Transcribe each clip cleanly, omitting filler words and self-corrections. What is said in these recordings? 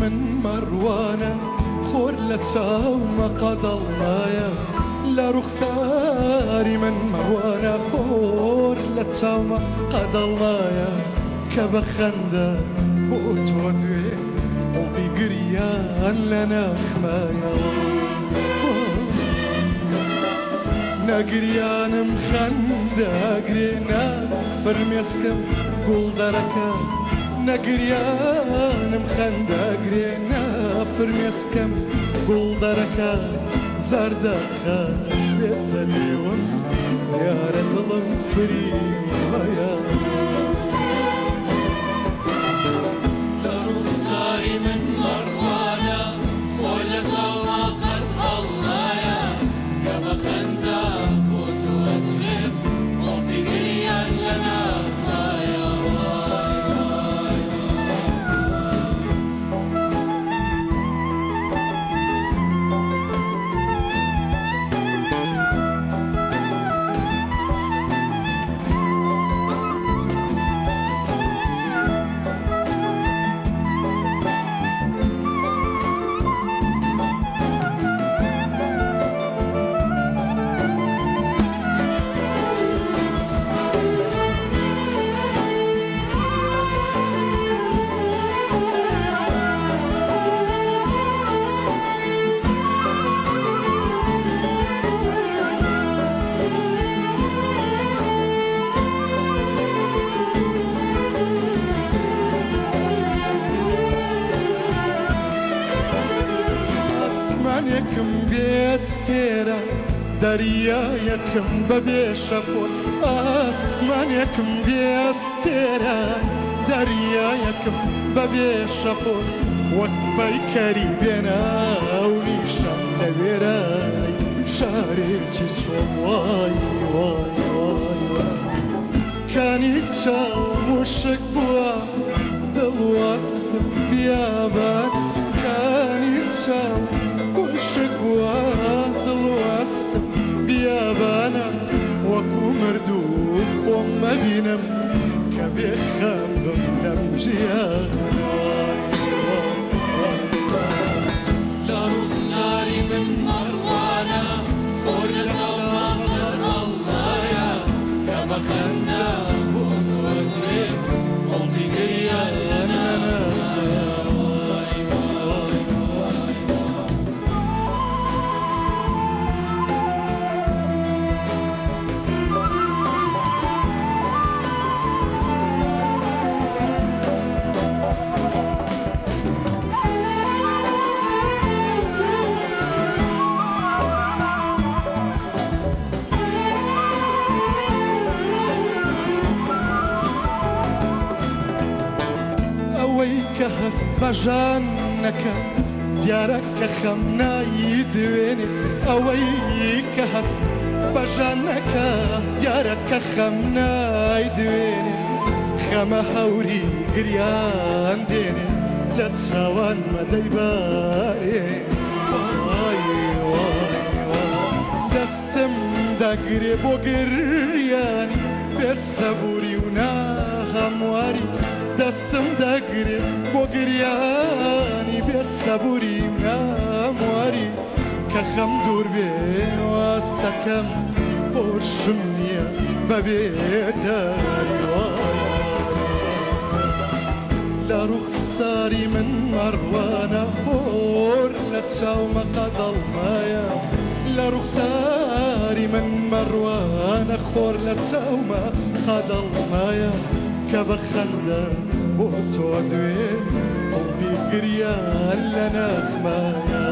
من مروانە خۆر لە چاومە قەدەڵمایە لە ڕوخساری من مەوانە خۆر لە چاومە قەدەڵمایە کە بە خەندە بۆ تۆ دوێ قوڵبی گریان لە ناخمایە نەگریانم خەندەگرێ نافرمێسکەم گوڵدەرەکە نەگریانم خەندەگرێ نافرمێسکەم گوڵدەرەکە زەردەخەش بێتە لێوم یارە دڵم فریوەیە لە ڕوخساری من مەڕوانە خۆر لە چاومە قەدەڵمایە کە بە خەندە بۆ تۆ دوێ قوڵبی گریان لە ناخمایە یەکم بێستێرە دەریایەکم بەبێ شەپۆل ئاسمان یەکم بێستێرە دەریایەکم بەبێ شەپۆل وەک پەیکەری بێناو نیشان لەوێرای شارێکی چۆم وای وای وای وای کانی چاوم وشک بووە دڵواستم بیابان کانی چاوم وشک بووە دڵواستم بیابانە وەکو مردوو خۆم مەبینم کە بێخەم بم لەم ژیانە لە ڕوخساری من مەڕوانە خۆر لە چاومە قەدەڵمایە کە بە خەندە بۆ تۆ دوێ قوڵبی گریان لە ناخمایە کە هەست بەژان نەکە دیارە کە خەم نایدوێنێ ئەوەی کە هەست بەژان نەکە دیارە کە خەم نایدوێنێ خەمە هەوری گریان دێنێ لە چاوان مەدەیبارێ وای وای وای دەستم دەگرێ بۆ گریانی بێسەبووری و ناهەمواری دەستم دەگرێ بۆ گریانی بێسەبووری و نامواری کە خەم دوور بێ واستەکەم هۆشم نییە بەبێ دەری وای لە ڕوخساری من مەڕوانە خۆر لە چاومە قەدەڵمایە لە ڕوخساری من مەڕوانە خۆر لە چاومە قەدەڵمایە کە بە خەندە بۆ تۆ دوێ قوڵبی گریان لە ناخمایە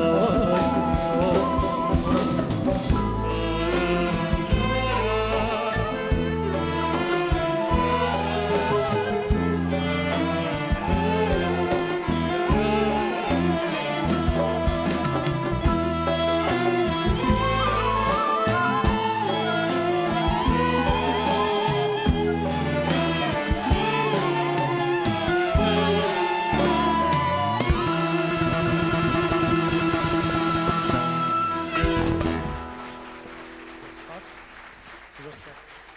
Spaß.